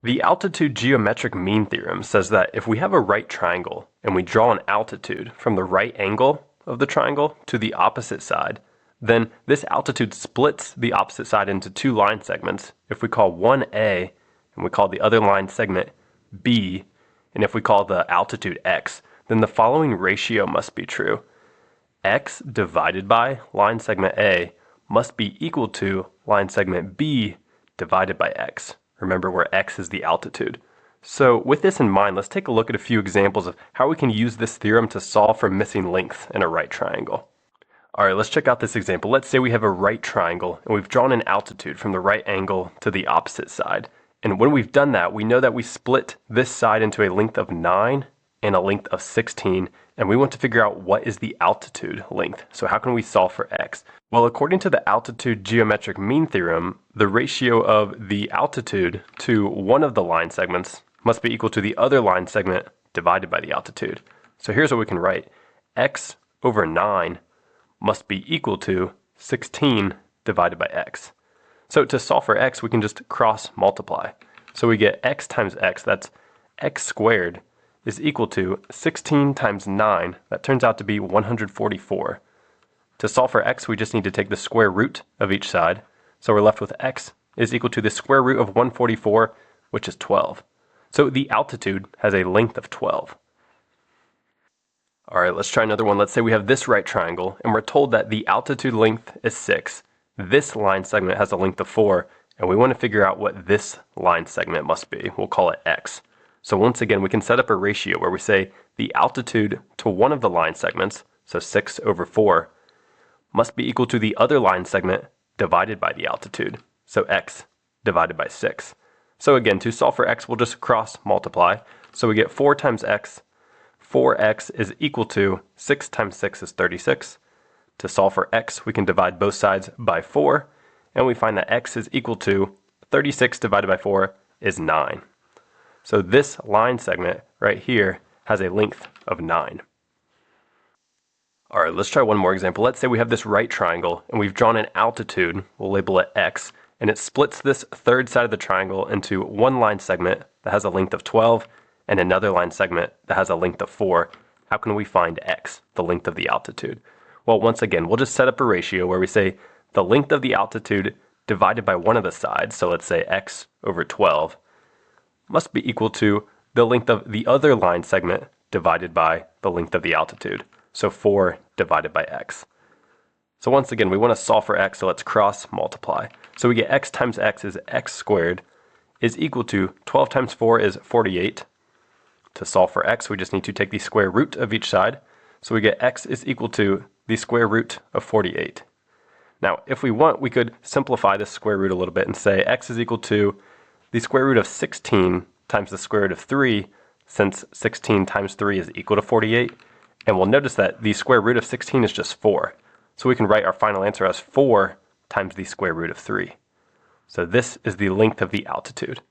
The altitude geometric mean theorem says that if we have a right triangle and we draw an altitude from the right angle of the triangle to the opposite side, then this altitude splits the opposite side into two line segments. If we call one A and we call the other line segment B, and if we call the altitude X, then the following ratio must be true. X divided by line segment A must be equal to line segment B divided by X. Remember where X is the altitude. So with this in mind, let's take a look at a few examples of how we can use this theorem to solve for missing length in a right triangle. Alright, let's check out this example. Let's say we have a right triangle and we've drawn an altitude from the right angle to the opposite side. And when we've done that, we know that we split this side into a length of 9 and a length of 16, and we want to figure out what is the altitude length. So how can we solve for X? Well, according to the altitude geometric mean theorem, the ratio of the altitude to one of the line segments must be equal to the other line segment divided by the altitude. So here's what we can write. X over 9 must be equal to 16 divided by X. So to solve for X, we can just cross multiply. So we get X times X, that's X squared, is equal to 16 times 9, that turns out to be 144. To solve for X, we just need to take the square root of each side. So we're left with X is equal to the square root of 144, which is 12. So the altitude has a length of 12. Alright, let's try another one. Let's say we have this right triangle, and we're told that the altitude length is 6. This line segment has a length of 4, and we want to figure out what this line segment must be. We'll call it X. So once again, we can set up a ratio where we say the altitude to one of the line segments, so 6 over 4, must be equal to the other line segment divided by the altitude, so X divided by 6. So again, to solve for X, we'll just cross multiply. So we get 4 times X. 4X is equal to 6 times 6 is 36. To solve for X, we can divide both sides by 4, and we find that X is equal to 36 divided by 4 is 9. So this line segment right here has a length of 9. Alright, let's try one more example. Let's say we have this right triangle and we've drawn an altitude, we'll label it X, and it splits this third side of the triangle into one line segment that has a length of 12 and another line segment that has a length of 4. How can we find X, the length of the altitude? Well, once again, we'll just set up a ratio where we say the length of the altitude divided by one of the sides, so let's say X over 12, must be equal to the length of the other line segment divided by the length of the altitude. So 4 divided by X. So once again, we want to solve for X, so let's cross multiply. So we get X times X is X squared is equal to 12 times 4 is 48. To solve for X, we just need to take the square root of each side. So we get X is equal to the square root of 48. Now, if we want, we could simplify this square root a little bit and say X is equal to the square root of 16 times the square root of 3, since 16 times 3 is equal to 48. And we'll notice that the square root of 16 is just 4. So we can write our final answer as 4 times the square root of 3. So this is the length of the altitude.